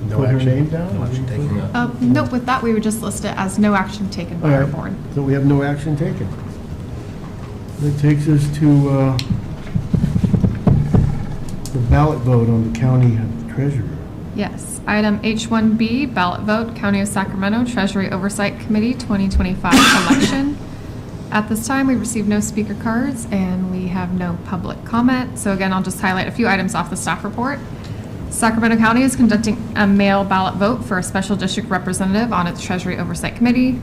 no put her action? name down? No action taken. No, with that, we would just list it as no action taken All by our right, board. so we have no action taken. That takes us to the ballot vote on the county treasurer. Yes. Item H1B, ballot vote, County of Sacramento Treasury Oversight Committee 2025 election. At this time, we received no speaker cards and we have no public comment. So again, I'll just highlight a few items off the staff report. Sacramento County is conducting a mail ballot vote for a special district representative on its Treasury Oversight Committee.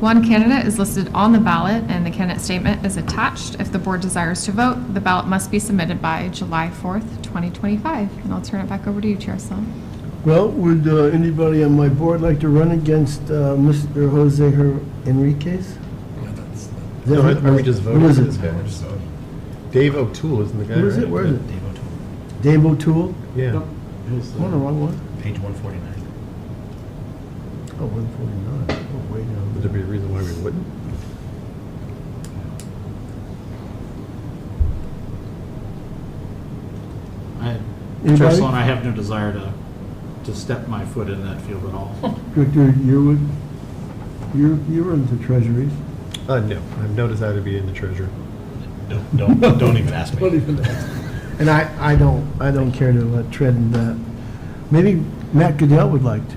One candidate is listed on the ballot and the candidate statement is attached. If the board desires to vote, the ballot must be submitted by July 4th, 2025. And I'll turn it back over to you, Chair Sloan. Well, would anybody on my board like to run against Mr. Jose Enriquez? No, are we just voting Who is for it? this guy? Dave O'Toole isn't the guy, Who is it? right? Where is it? Dave O'Toole. Dave O'Toole? Yeah. I'm on the wrong one. Page 149. Oh, 149. Oh, way down. Would there be a reason why we wouldn't? Chair Anybody? Sloan, I have no desire to step my foot in that field at all. Director Yearwood? You're into treasuries. No, I have no desire to be in the treasury. Don't even ask Don't me. even ask. And I don't care to tread in that Maybe Matt Goodell would like to.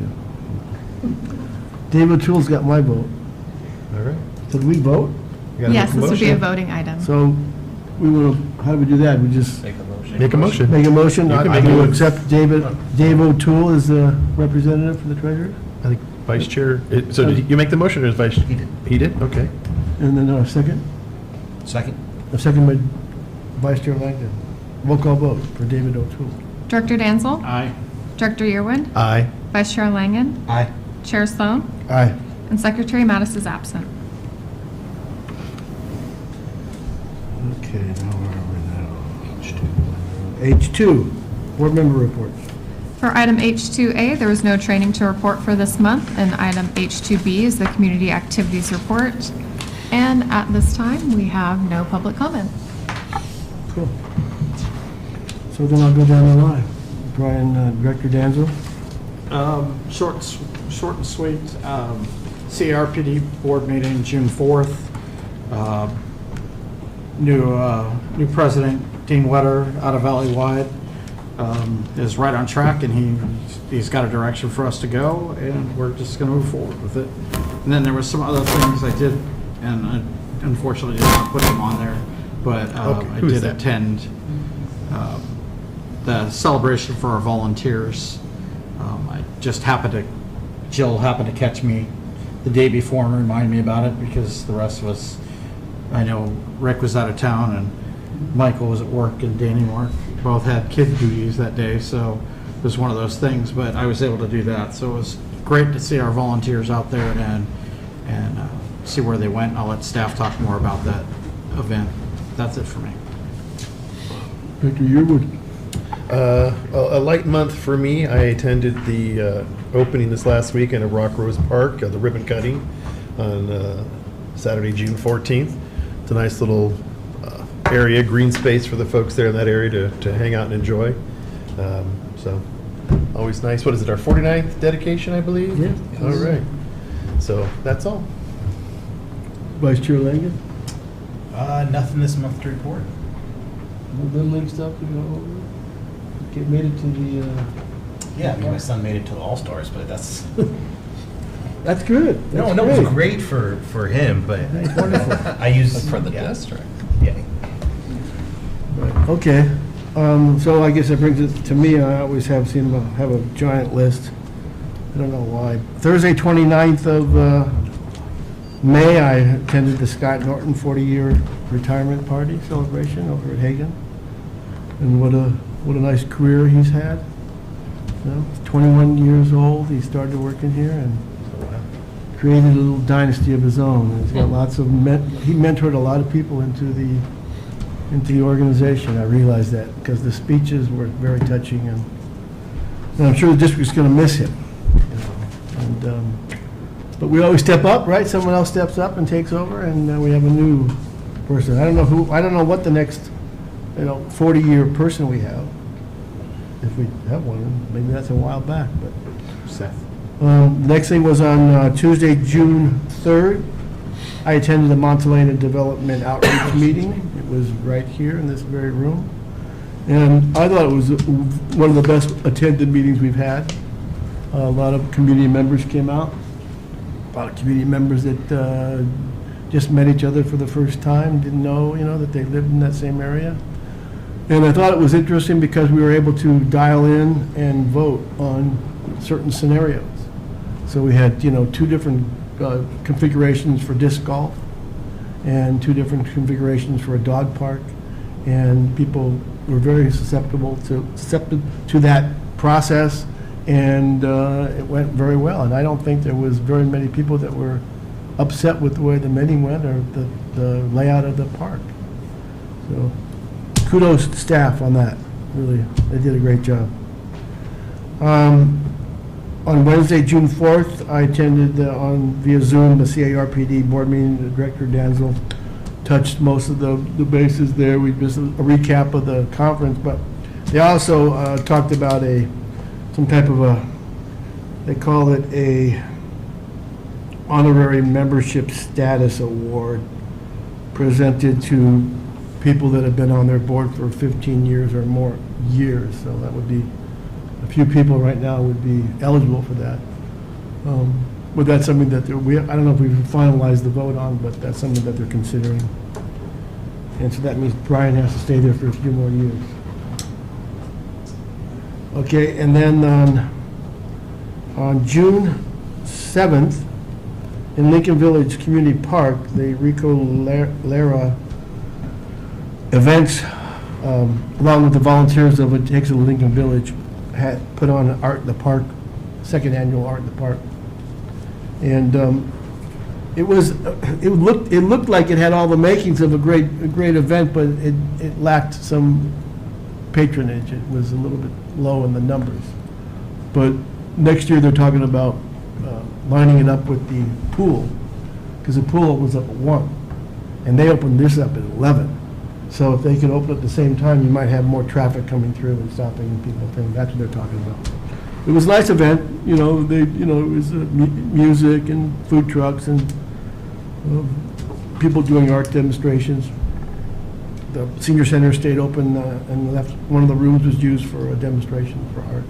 Dave O'Toole's got my vote. All right. Did we vote? You gotta Yes, make a this would be a motion. voting item. So we will, how do we do that? We just Make a motion. make a motion You can to make a- accept Dave O'Toole as the representative for the treasurer? I think vice chair, so did you make the motion or is vice? He did. He did? Okay. And then a second? Second? A second by Vice Chair Langdon. Roll call vote for David O'Toole. Director Danzel? Aye. Director Yearwood? Aye. Vice Chair Langen? Aye. Chair Sloan? Aye. And Secretary Mattis is absent. Okay, now where are we now? H2, board member reports. For item H2A, there was no training to report for this month, and item H2B is the community activities report. And at this time, we have no public comment. Cool. So then I'll go down the line. Brian, Director Danzel. Short and sweet. CRPD board meeting, June 4th. New president, Dean Wetter, out of Valley Wide, is right on track, and he's got a direction for us to go, and we're just going to move forward with it. And then there was some other things I did, and I unfortunately didn't put them on there, but Okay, I who is did that? attend the celebration for our volunteers. Jill happened to catch me the day before and remind me about it, because the rest of us, I know Rick was out of town and Michael was at work and Danny and Mark both had kid duties that day, so it was one of those things, but I was able to do that. So it was great to see our volunteers out there and see where they went. I'll let staff talk more about that event. That's it for me. Director Yearwood. A light month for me. I attended the opening this last weekend of Rock Rose Park, the ribbon cutting on Saturday, June 14th. It's a nice little area, green space for the folks there in that area to hang out and enjoy. So always nice. What is it, our 49th dedication, I believe? Yeah. All right. So that's all. Vice Chair Langen. Nothing this month to report. No Little League stuff to go over? Made it to the, Yeah, I mean, my son made it to the All-Stars, but that's, that's good. no, That's it was great for him, but That's wonderful. I use. For the yeah. district. Yeah. Okay, so I guess that brings it to me. I always have seen them have a giant list. I don't know why. Thursday, 29th of May, I attended the Scott Norton 40-year retirement party celebration over at Hagen. And what a nice career he's had. You know, he's 21 years old. He started working here and created a little dynasty of his own. And he's got lots of he mentored a lot of people into the organization. I realized that because the speeches were very touching, and I'm sure the district's going to miss him. You know. And but we always step up, right? Someone else steps up and takes over, and we have a new person. I don't know what the next 40-year person we have. If we have one, maybe that's a while back, but. Seth. Next thing was on Tuesday, June 3rd. I attended the Montalena Development Outreach Meeting. It was right here in this very room. And I thought it was one of the best attended meetings we've had. A lot of community members came out. A lot of community members that just met each other for the first time, didn't know, that they lived in that same area. And I thought it was interesting because we were able to dial in and vote on certain scenarios. So we had, 2 different configurations for disc golf and 2 different configurations for a dog park. And people were very susceptible to that process, and it went very well. And I don't think there was very many people that were upset with the way the meeting went or the layout of the park. So kudos to staff on that. Really, they did a great job. On Wednesday, June 4th, I attended via Zoom the CRPD board meeting. Director Danzel touched most of the bases there. We just a recap of the conference, but they also talked about some type of they call it a honorary membership status award presented to people that have been on their board for 15 years or more years. So that would be few people right now would be eligible for that. But that's something that I don't know if we've finalized the vote on, but that's something that they're considering. And so that means Brian has to stay there for a few more years. Okay, and then on June 7th, in Lincoln Village Community Park, the Rico Lara events, along with the volunteers of It Takes a Lincoln Village, had put on Art in the Park, second annual Art in the Park. And it looked like it had all the makings of a great event, but it lacked some patronage. It was a little bit low in the numbers. But next year, they're talking about lining it up with the pool, because the pool was up at 1, and they opened this up at 11. So if they could open at the same time, you might have more traffic coming through and stopping and people paying. That's what they're talking about. It was a nice event, it was music and food trucks and people doing art demonstrations. The senior center stayed open and left, one of the rooms was used for a demonstration for art.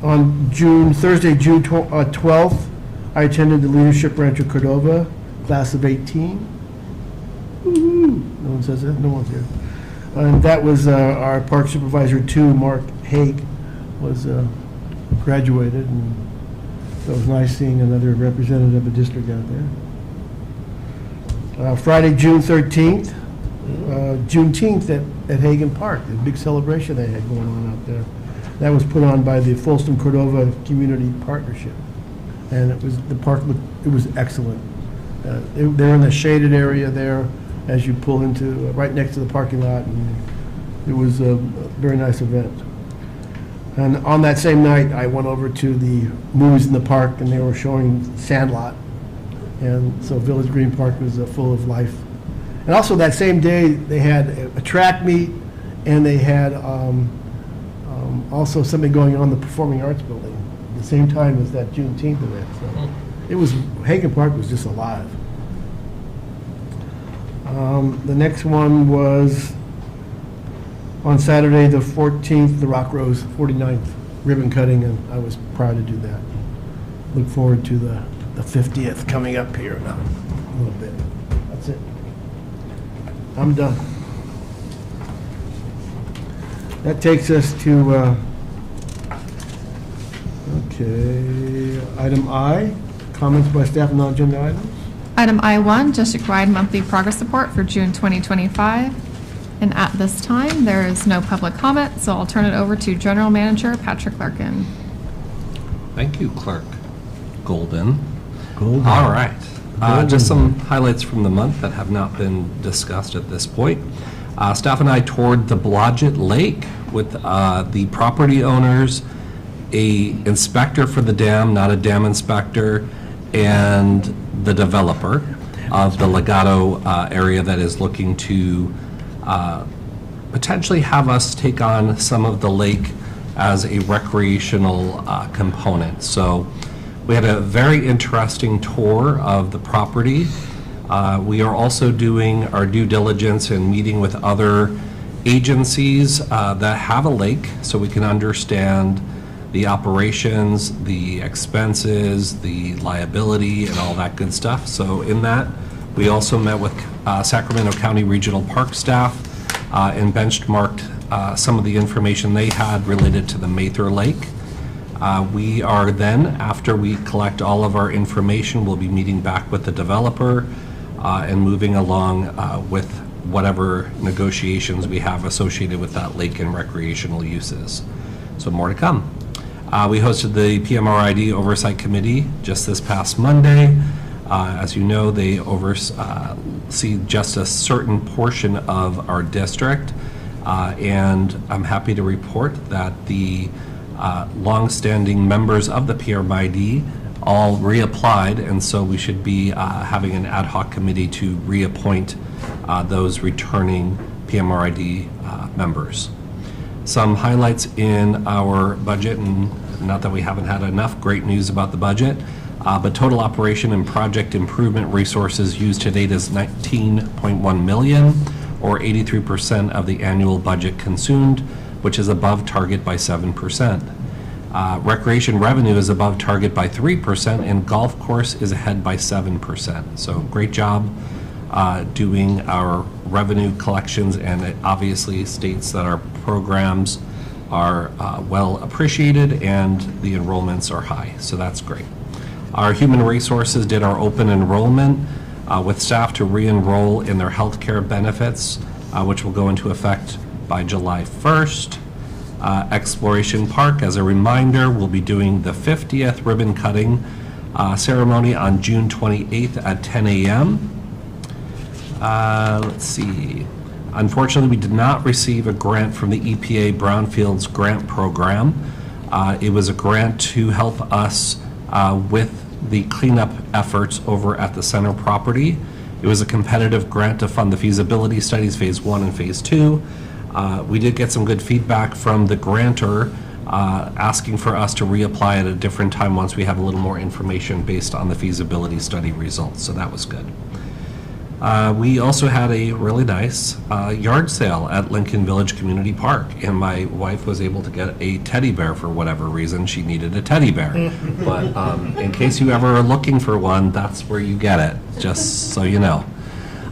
On Thursday, June 12th, I attended the Leadership Rancho Cordova, class of 18. Woo-hoo. No one says that, no one's here. And that was our Park Supervisor 2, Mark Haig, was graduated, and so it was nice seeing another representative of the district out there. Friday, June 13th, Juneteenth at Hagan Park, the big celebration they had going on out there. That was put on by the Folsom Cordova Community Partnership, and it was it was excellent. They're in the shaded area there as you pull into right next to the parking lot, and it was a very nice event. And on that same night, I went over to the movies in the park, and they were showing Sandlot, and so Village Green Park was full of life. And also that same day, they had a track meet, and they had also something going on in the Performing Arts Building at the same time as that Juneteenth event. So Hagan Park was just alive. The next one was on Saturday, the 14th, the Rock Rose 49th ribbon cutting, and I was proud to do that. Look forward to the 50th coming up here in a little bit. That's it. I'm done. That takes us to, item I, comments by staff on non-agenda items. Item I1, district-wide monthly progress report for June 2025. And at this time, there is no public comment, so I'll turn it over to General Manager Patrick Larkin. Thank you, Clerk Golden. All right. Just some highlights from the month that have not been discussed at this point. Staff and I toured the Blodgett Lake with the property owners, a inspector for the dam, not a dam inspector, and the developer of the Legato area that is looking to potentially have us take on some of the lake as a recreational component. So we had a very interesting tour of the property. We are also doing our due diligence and meeting with other agencies that have a lake, so we can understand the operations, the expenses, the liability, and all that good stuff. So in that, we also met with Sacramento County Regional Park staff and benchmarked some of the information they had related to the Mather Lake. We are then, after we collect all of our information, we'll be meeting back with the developer and moving along with whatever negotiations we have associated with that lake and recreational uses. So more to come. We hosted the PMRID Oversight Committee just this past Monday. As you know, they oversee just a certain portion of our district, and I'm happy to report that the longstanding members of the PMRID all reapplied, and so we should be having an ad hoc committee to reappoint those returning PMRID members. Some highlights in our budget, and not that we haven't had enough great news about the budget, but total operation and project improvement resources used to date is $19.1 million, or 83% of the annual budget consumed. which is above target by 7%. Recreation revenue is above target by 3%, and golf course is ahead by 7%. So great job doing our revenue collections, and it obviously states that our programs are well appreciated and the enrollments are high, so that's great. Our human resources did our open enrollment with staff to re-enroll in their healthcare benefits, which will go into effect by July 1st. Exploration Park, as a reminder, we'll be doing the 50th ribbon cutting ceremony on June 28th at 10 a.m. Let's see. Unfortunately, we did not receive a grant from the EPA Brownfields Grant Program. It was a grant to help us with the cleanup efforts over at the center property. It was a competitive grant to fund the feasibility studies, phase 1 and phase 2. We did get some good feedback from the grantor asking for us to reapply at a different time once we have a little more information based on the feasibility study results, so that was good. We also had a really nice yard sale at Lincoln Village Community Park, and my wife was able to get a teddy bear for whatever reason. She needed a teddy bear. But in case you ever are looking for one, that's where you get it, just so you know.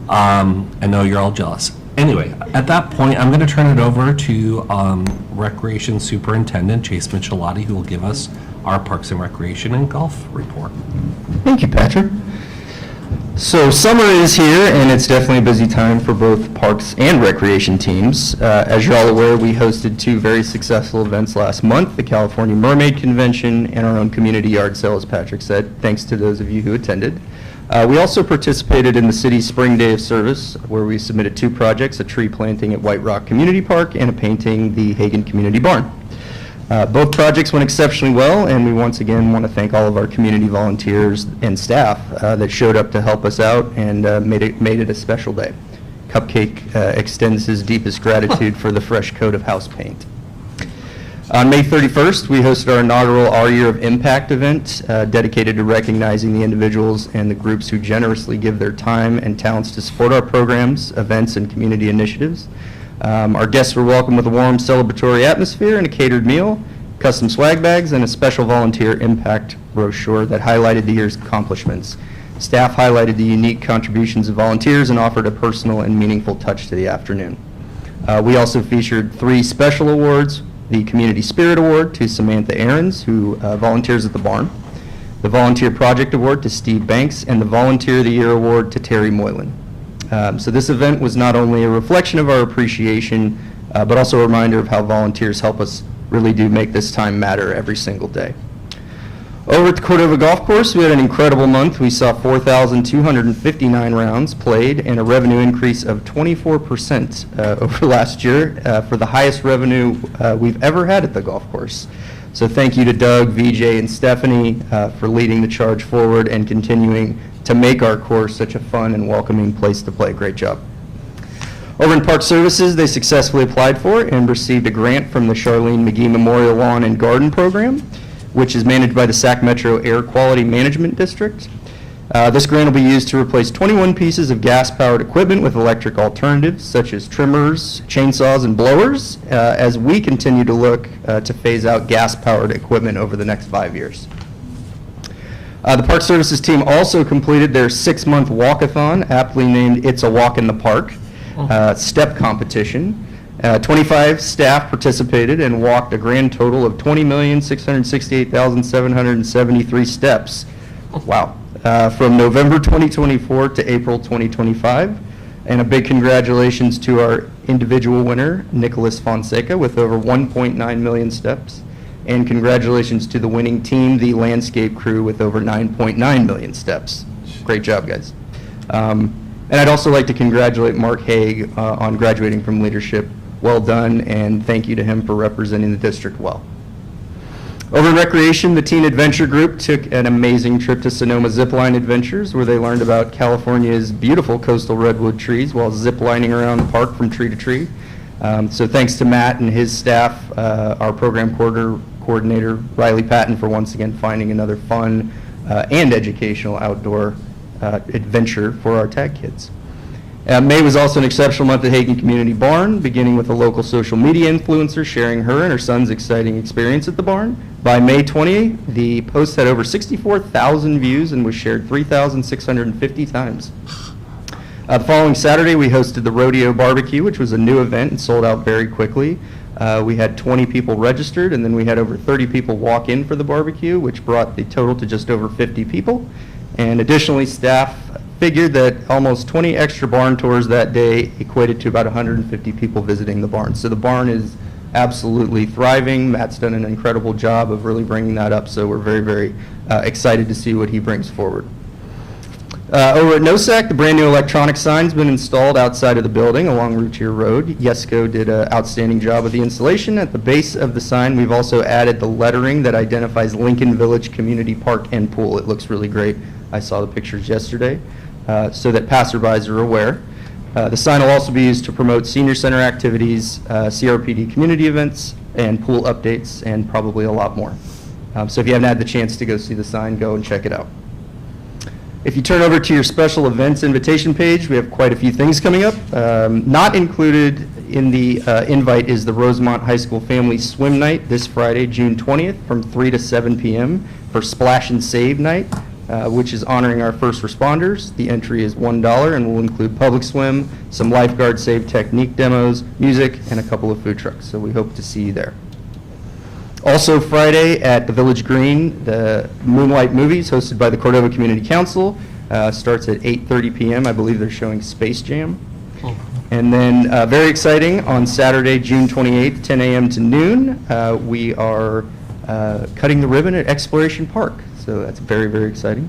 I know you're all jealous. Anyway, at that point, I'm going to turn it over to Recreation Superintendent Chase Michelotti, who will give us our Parks and Recreation and Golf report. Thank you, Patrick. So summer is here, and it's definitely a busy time for both parks and recreation teams. As you're all aware, we hosted 2 very successful events last month, the California Mermaid Convention and our own community yard sale, as Patrick said, thanks to those of you who attended. We also participated in the city's Spring Day of Service, where we submitted 2 projects, a tree planting at White Rock Community Park and a painting the Hagen Community Barn. Both projects went exceptionally well, and we once again want to thank all of our community volunteers and staff that showed up to help us out and made it a special day. Cupcake extends his deepest gratitude for the fresh coat of house paint. On May 31st, we hosted our inaugural Our Year of Impact event dedicated to recognizing the individuals and the groups who generously give their time and talents to support our programs, events, and community initiatives. Our guests were welcomed with a warm celebratory atmosphere and a catered meal, custom swag bags, and a special volunteer impact brochure that highlighted the year's accomplishments. Staff highlighted the unique contributions of volunteers and offered a personal and meaningful touch to the afternoon. We also featured 3 special awards: the Community Spirit Award to Samantha Ahrens, who volunteers at the barn, the Volunteer Project Award to Steve Banks, and the Volunteer of the Year Award to Terry Moylan. So this event was not only a reflection of our appreciation, but also a reminder of how volunteers help us really do make this time matter every single day. Over at the Cordova Golf Course, we had an incredible month. We saw 4,259 rounds played and a revenue increase of 24% over last year for the highest revenue we've ever had at the golf course. So thank you to Doug, VJ, and Stephanie for leading the charge forward and continuing to make our course such a fun and welcoming place to play. Great job. Over in Park Services, they successfully applied for and received a grant from the Charlene McGee Memorial Lawn and Garden Program, which is managed by the Sac Metro Air Quality Management District. This grant will be used to replace 21 pieces of gas-powered equipment with electric alternatives, such as trimmers, chainsaws, and blowers, as we continue to look to phase out gas-powered equipment over the next 5 years. The Park Services team also completed their 6-month walkathon, aptly named It's a Walk in the Park, step competition. 25 staff participated and walked a grand total of 20,668,773 steps. Wow. From November 2024 to April 2025. And a big congratulations to our individual winner, Nicholas Fonseca, with over 1.9 million steps. And congratulations to the winning team, the landscape crew, with over 9.9 million steps. Great job, guys. And I'd also like to congratulate Mark Haig on graduating from leadership. Well done, and thank you to him for representing the district well. Over in recreation, the Teen Adventure Group took an amazing trip to Sonoma Zipline Adventures, where they learned about California's beautiful coastal redwood trees while ziplining around the park from tree to tree. So thanks to Matt and his staff, our program coordinator, Riley Patton, for once again finding another fun and educational outdoor adventure for our tag kids. May was also an exceptional month at Hagen Community Barn, beginning with a local social media influencer sharing her and her son's exciting experience at the barn. By May 20, the post had over 64,000 views and was shared 3,650 times. The following Saturday, we hosted the Rodeo Barbecue, which was a new event and sold out very quickly. We had 20 people registered, and then we had over 30 people walk in for the barbecue, which brought the total to just over 50 people. And additionally, staff figured that almost 20 extra barn tours that day equated to about 150 people visiting the barn. So the barn is absolutely thriving. Matt's done an incredible job of really bringing that up, so we're very, very excited to see what he brings forward. Over at NOSAC, the brand-new electronic sign's been installed outside of the building along Routier Road. Yesco did an outstanding job with the installation. At the base of the sign, we've also added the lettering that identifies Lincoln Village Community Park and Pool. It looks really great. I saw the pictures yesterday, so that passerbys are aware. The sign will also be used to promote senior center activities, CRPD community events, and pool updates, and probably a lot more. So if you haven't had the chance to go see the sign, go and check it out. If you turn over to your special events invitation page, we have quite a few things coming up. Not included in the invite is the Rosemont High School Family Swim Night this Friday, June 20th, from 3 to 7 p.m. for Splash and Save Night, which is honoring our first responders. The entry is $1 and will include public swim, some lifeguard save technique demos, music, and a couple of food trucks. So we hope to see you there. Also Friday at the Village Green, the Moonlight Movies hosted by the Cordova Community Council starts at 8:30 p.m. I believe they're showing Space Jam. And then very exciting, on Saturday, June 28th, 10 a.m. to noon, we are cutting the ribbon at Exploration Park. So that's very, very exciting.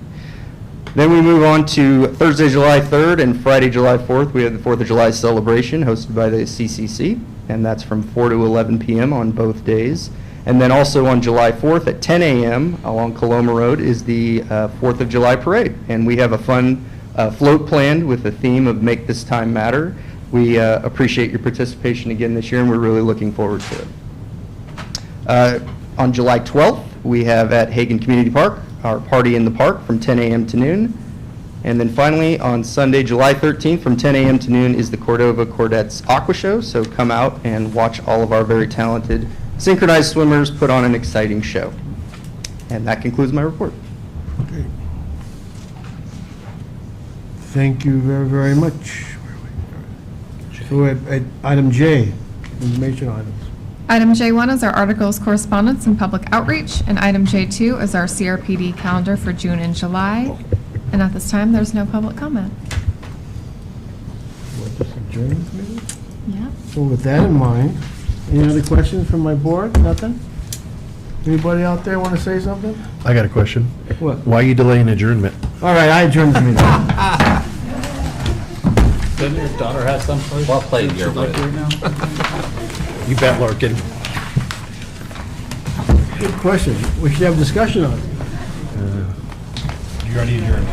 Then we move on to Thursday, July 3rd and Friday, July 4th. We have the 4th of July celebration hosted by the CCC, and that's from 4 to 11 p.m. on both days. And then also on July 4th at 10 a.m. along Coloma Road is the 4th of July parade. And we have a fun float planned with the theme of Make This Time Matter. We appreciate your participation again this year, and we're really looking forward to it. On July 12th, we have at Hagen Community Park, our Party in the Park from 10 a.m. to noon. And then finally, on Sunday, July 13th, from 10 a.m. to noon is the Cordova Cordettes Aqua Show. So come out and watch all of our very talented synchronized swimmers put on an exciting show. And that concludes my report. Okay. Thank you very, very much. So at item J, information items. Item J1 is our articles, correspondence, and public outreach, and item J2 is our CRPD calendar for June and July. And at this time, there's no public comment. What, just adjourn this meeting? Yeah. So with that in mind, any other questions from my board? Nothing? Anybody out there want to say something? I got a question. What? Why are you delaying adjournment? All right, I adjourn the meeting. Doesn't your daughter have some place? Well played, your like way. right now? You bet, Larkin. Good question. We should have a discussion on it. You already adjourned.